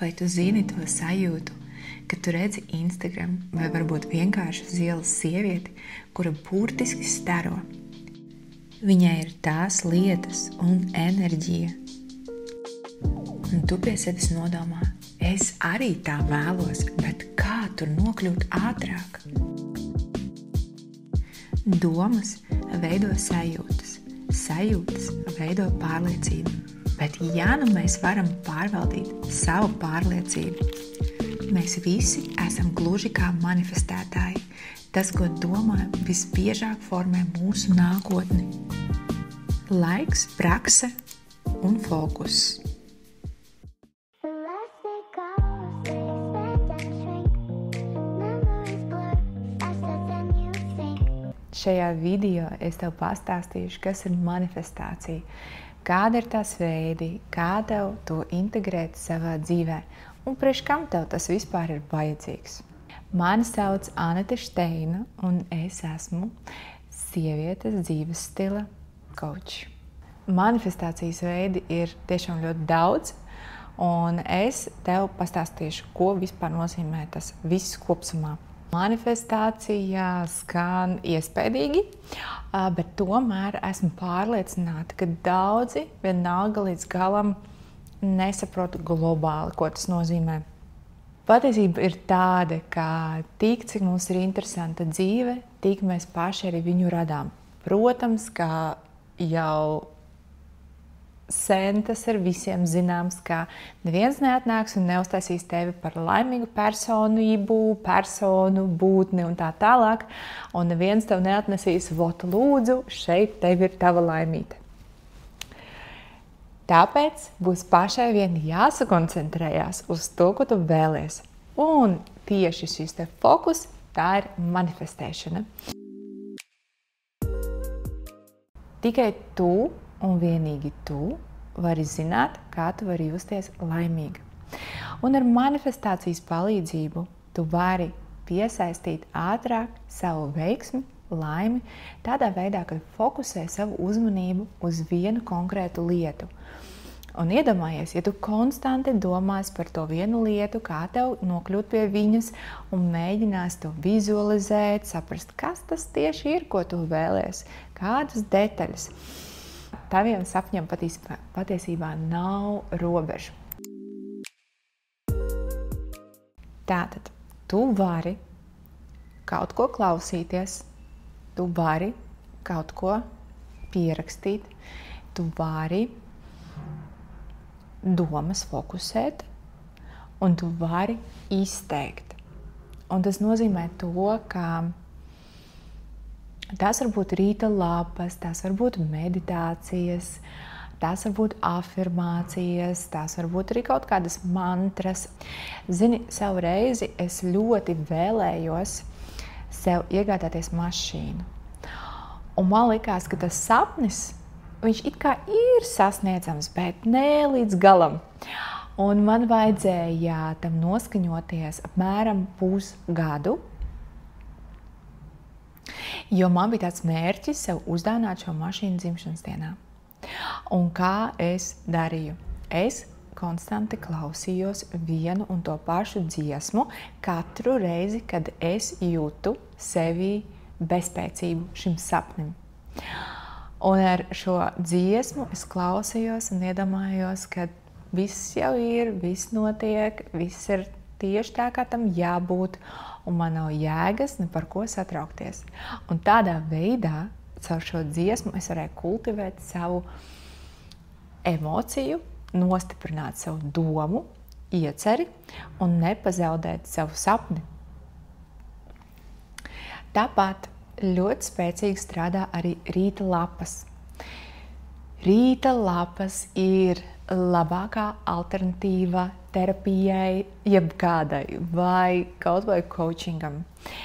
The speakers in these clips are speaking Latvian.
Vai tu zini to sajūtu, ka tu redzi Instagram vai varbūt vienkārši uz ielas sievieti, kura burtiski staro? Viņai ir tās lietas un enerģija. Un tu pie sevis nodomā, es arī tā vēlos, bet kā tur nokļūt ātrāk? Domas veido sajūtas, sajūtas veido pārliecību, bet ja nu mēs varam pārvaldīt savu pārliecību, mēs visi esam gluži kā manifestētāji. Tas, ko domājam, visbiežāk formē mūsu nākotni. Laiks, prakse un fokus. Šajā video es tev pastāstīšu, kas ir manifestācija, kāda ir tās veidi, kā tev to integrēt savā dzīvē un priekš kam tev tas vispār ir vajadzīgs. Mani sauc Anete Šteina un es esmu sievietes dzīves stila coach. Manifestācijas veidi ir tiešām ļoti daudz un es tev pastāstīšu, ko vispār nozīmē tas viss kopsumā. Manifestācija skan iespaidīgi, bet tomēr esmu pārliecināta, ka daudzi vienalga līdz galam nesaprot globāli, ko tas nozīmē. Patiesība ir tāda, ka tik, cik mums ir interesanta dzīve, tik mēs paši arī viņu radām. Protams, ka jau sen tas ir visiem zināms, ka neviens neatnāks un neuztaisīs tevi par laimīgu personību, personu, būtni un tā tālāk, un neviens tev neatnesīs, vot lūdzu, šeit tev ir tava laimīte. Tāpēc būs pašai vien jāsakoncentrējās uz to, ko tu vēlies. Un tieši šis te fokus, tā ir manifestēšana. Tikai tu un vienīgi tu vari zināt, kā tu vari justies laimīga. Un ar manifestācijas palīdzību tu vari piesaistīt ātrāk savu veiksmi, laimi, tādā veidā, ka fokusē savu uzmanību uz vienu konkrētu lietu. Un iedomājies, ja tu konstanti domās par to vienu lietu, kā tev nokļūt pie viņas un mēģinās to vizualizēt, saprast, kas tas tieši ir, ko tu vēlies, kādas detaļas. Taviem sapņiem patiesībā nav robežu. Tātad, tu vari kaut ko klausīties, tu vari kaut ko pierakstīt, tu vari domas fokusēt, un tu vari izteikt. Un tas nozīmē to, ka tās var būt rīta lapas, tās var būt meditācijas, tās var būt afirmācijas, tās var būt arī kaut kādas mantras. Zini, savu reizi es ļoti vēlējos sev iegādāties mašīnu. Un man likās, ka tas sapnis, viņš it kā ir sasniedzams, bet ne līdz galam. Un man vajadzēja tam noskaņoties apmēram pusgadu, jo man bija tāds mērķis sev uzdāvināt šo mašīnu dzimšanas dienā. Un kā es darīju? Es konstanti klausījos vienu un to pašu dziesmu katru reizi, kad es jūtu sevī bezspēcību šim sapnim. Un ar šo dziesmu es klausījos un iedomājos, ka viss jau ir, viss notiek, viss ir tieši tā, kā tam jābūt, un man nav jēgas ne par ko satraukties. Un tādā veidā, caur šo dziesmu, es varēju kultivēt savu emociju, nostiprināt savu domu, ieceri un nepazaudēt savu sapni. Tāpat ļoti spēcīgi strādā arī rīta lapas. Rīta lapas ir labākā alternatīva terapijai, jebkādai vai kaut vai coachingam.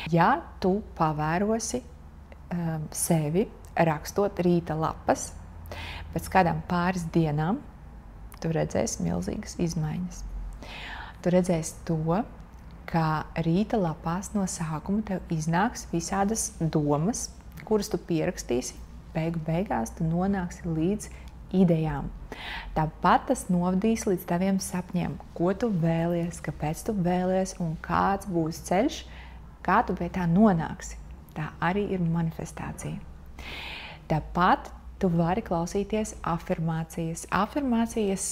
Ja tu pavērosi sevi rakstot rīta lapas, pēc kādām pāris dienām tu redzēsi milzīgas izmaiņas. Tu redzēsi to, ka rīta lapās no sākuma tev iznāks visādas domas, kuras tu pierakstīsi, beigās tu nonāksi līdz idejām. Tāpat tas novadīs līdz taviem sapņiem, ko tu vēlies, kāpēc tu vēlies un kāds būs ceļš, kā tu pie tā nonāksi. Tā arī ir manifestācija. Tāpat tu vari klausīties afirmācijas. Afirmācijas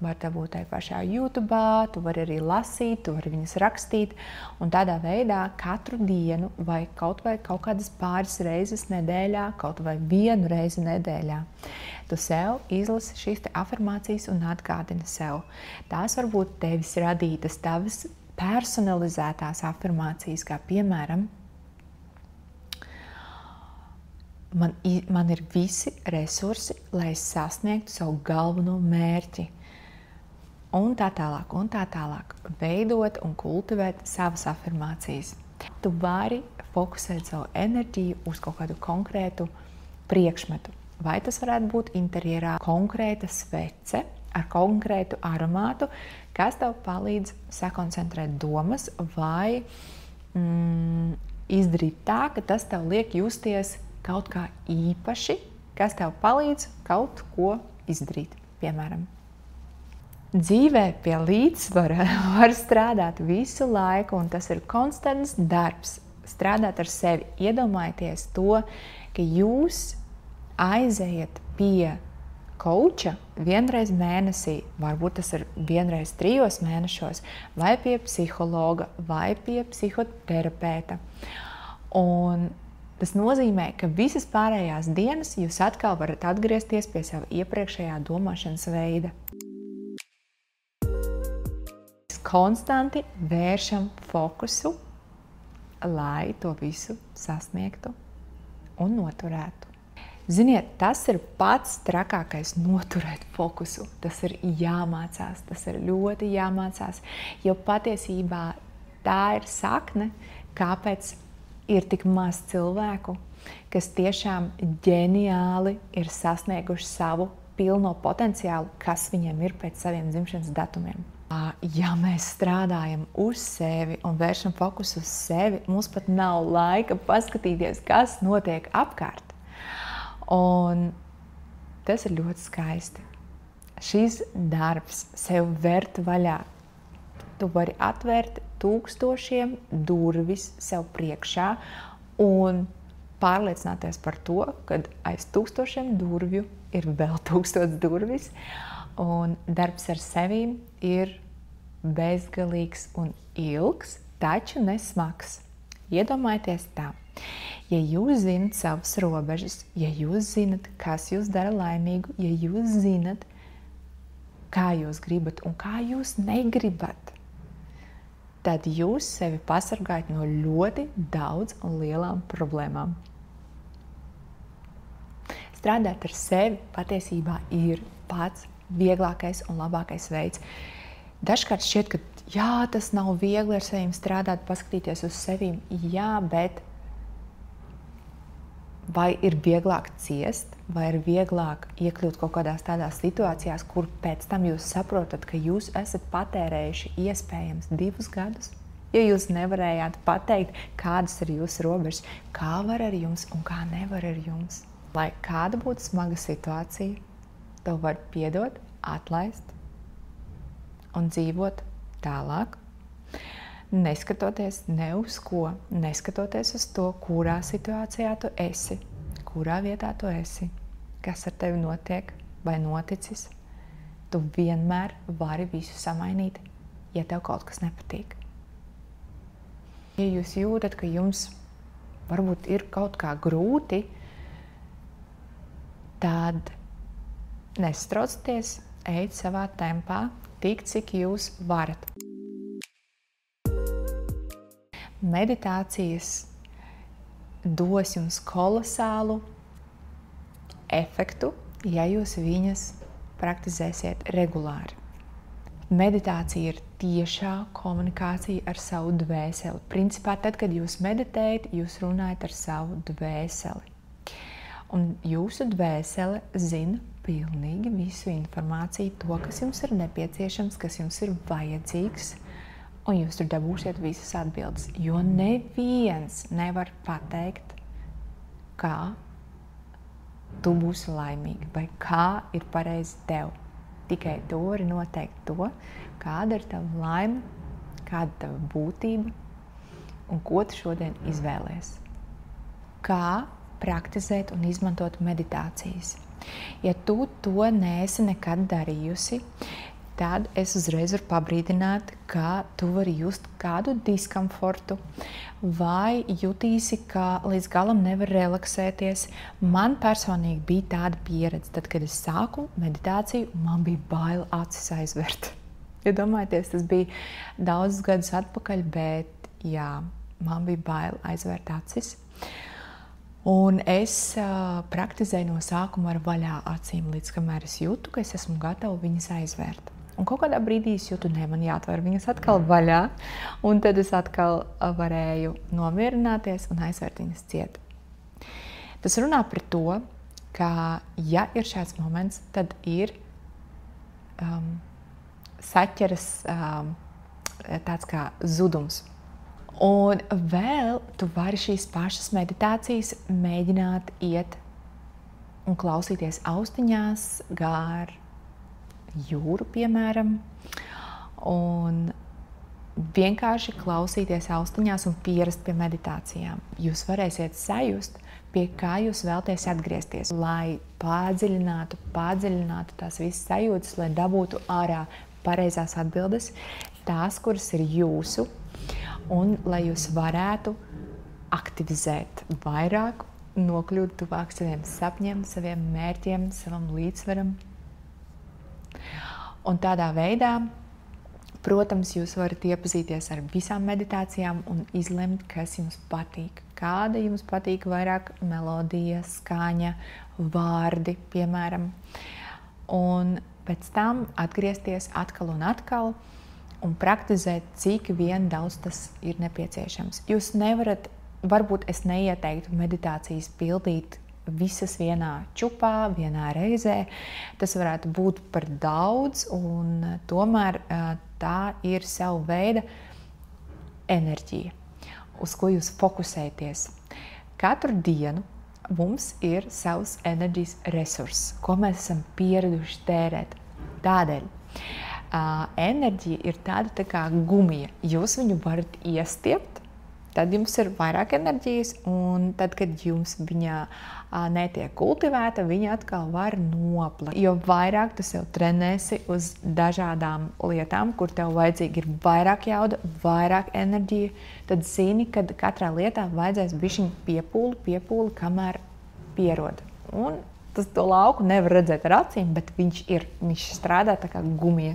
var te būt tai pašā YouTube, tu vari arī lasīt, tu vari viņas rakstīt, un tādā veidā katru dienu vai kaut kādas pāris reizes nedēļā, kaut vai vienu reizi nedēļā, tu sev izlasi šīs te afirmācijas un atgādini sev. Tās var būt tevis radītas, tavas personalizētās afirmācijas, kā piemēram, man ir visi resursi, lai es sasniegtu savu galveno mērķi. Un tā tālāk. Veidot un kultivēt savas afirmācijas. Tu vari fokusēt savu enerģiju uz kaut kādu konkrētu priekšmetu. Vai tas varētu būt interjerā konkrēta svece ar konkrētu aromātu, kas tev palīdz sakoncentrēt domas vai izdarīt tā, ka tas tev liek justies kaut kā īpaši, kas tev palīdz kaut ko izdarīt, piemēram. Dzīvē pie līdzsvara var strādāt visu laiku, un tas ir konstants darbs. Strādāt ar sevi, iedomājieties to, ka jūs aiziet pie kauča vienreiz mēnesī, varbūt tas ir vienreiz 3 mēnešos, vai pie psihologa, vai pie psihoterapeita. Un tas nozīmē, ka visas pārējās dienas jūs atkal varat atgriezties pie sava iepriekšējā domāšanas veida. Konstanti vēršam fokusu, lai to visu sasniegtu un noturētu. Ziniet, tas ir pats trakākais noturēt fokusu. Tas ir jāmācās, tas ir ļoti jāmācās, jo patiesībā tā ir sakne, kāpēc ir tik maz cilvēku, kas tiešām ģeniāli ir sasnieguši savu pilno potenciālu, kas viņiem ir pēc saviem dzimšanas datumiem. Ja mēs strādājam uz sevi un vēršam fokusu uz sevi, mums pat nav laika paskatīties, kas notiek apkārt. Un tas ir ļoti skaisti. Šis darbs sev vērt vaļā. Tu vari atvērt 1000 durvis sev priekšā un pārliecināties par to, ka aiz 1000 durvju ir vēl 1000 durvis, un darbs ar sevīm ir bezgalīgs un ilgs, taču nesmags. Iedomājieties tā, ja jūs zinat savas robežas, ja jūs zinat, kas jūs dara laimīgu, ja jūs zinat, kā jūs gribat un kā jūs negribat, tad jūs sevi pasargājat no ļoti daudz un lielām problēmām. Strādāt ar sevi patiesībā ir pats vieglākais un labākais veids. Dažkārt šķiet, ka jā, tas nav viegli ar sevīm strādāt, paskatīties uz sevīm. Jā, bet vai ir vieglāk ciest, vai ir vieglāk iekļūt kaut kādās tādās situācijās, kur pēc tam jūs saprotat, ka jūs esat patērējuši iespējams 2 gadus, jo jūs nevarējāt pateikt, kādas ir jūsu robežas, kā var ar jums un kā nevar ar jums. Lai kāda būtu smaga situācija, to var piedot, atlaist un dzīvot tālāk, neskatoties ne uz ko, neskatoties uz to, kurā situācijā tu esi, kurā vietā tu esi, kas ar tevi notiek vai noticis. Tu vienmēr vari visu samainīt, ja tev kaut kas nepatīk. Ja jūs jūtat, ka jums varbūt ir kaut kā grūti, tad nestraucieties, ejiet savā tempā, tik cik jūs varat. Meditācijas dos jums kolosālu efektu, ja jūs viņas praktizēsiet regulāri. Meditācija ir tiešā komunikācija ar savu dvēseli. Principā, tad, kad jūs meditējat, jūs runājat ar savu dvēseli. Un jūsu dvēsele zina pilnīgi visu informāciju, to, kas jums ir nepieciešams, kas jums ir vajadzīgs, un jūs tur dabūsiet visas atbildes, jo neviens nevar pateikt, kā tu būsi laimīga, vai kā ir pareizi tev. Tikai tu vari noteikt to, kāda ir tava laime, kāda ir tava būtība un ko tu šodien izvēlies. Kā praktizēt un izmantot meditācijas. Ja tu to neesi nekad darījusi, tad es uzreiz varu pabrīdināt, ka tu vari just kādu diskomfortu vai jutīsi, ka līdz galam nevar relaksēties. Man personīgi bija tāda pieredze, tad, kad es sāku meditāciju, man bija bail acis aizvērt. Iedomājieties, tas bija daudzus gadus atpakaļ, bet jā, man bija bail aizvērt acis. Un es praktizēju no sākuma ar vaļā acīm, līdz kamēr es jūtu, ka es esmu gatava viņas aizvērt. Un kaut kādā brīdī es jūtu, man jāatver viņas atkal vaļā, un tad es atkal varēju nomierināties un aizvērt viņas ciet. Tas runā par to, ka ja ir šāds moments, tad ir saķeras tāds kā zudums. Un vēl tu vari šīs pašas meditācijas mēģināt iet un klausīties austiņās gar jūru, piemēram, un vienkārši klausīties austiņās un pierast pie meditācijām. Jūs varēsiet sajust, pie kā jūs vēlaties atgriezties, lai padziļinātu tās visas sajūtas, lai dabūtu ārā pareizās atbildes, tās, kuras ir jūsu, un lai jūs varētu aktivizēt vairāk, nokļūt tuvāk saviem sapņiem, saviem mērķiem, savam līdzsvaram. Un tādā veidā, protams, jūs varat iepazīties ar visām meditācijām un izlemt, kas jums patīk. Kāda jums patīk vairāk melodija, skaņa, vārdi, piemēram. Un pēc tam atgriezties atkal un atkal un praktizēt, cik vien daudz tas ir nepieciešams. Jūs nevarat, varbūt es neieteiktu meditācijas pildīt visas vienā čupā, vienā reizē. Tas varētu būt par daudz, un tomēr tā ir sava veida enerģija, uz ko jūs fokusēties. Katru dienu mums ir savs enerģijas resurss, ko mēs esam pieraduši tērēt. Tādēļ enerģija ir tāda tā kā gumija. Jūs viņu varat iestiept, tad jums ir vairāk enerģijas, un tad, kad jums viņa netiek kultivēta, viņa atkal var noplakt. Jo vairāk tu sev trenēsi uz dažādām lietām, kur tev vajadzīgi ir vairāk jauda, vairāk enerģija, tad zini, ka katrā lietā vajadzēs bišķiņ piepūli, kamēr pierod. Un to lauku nevar redzēt ar acīm, bet viņš strādā tā kā gumija.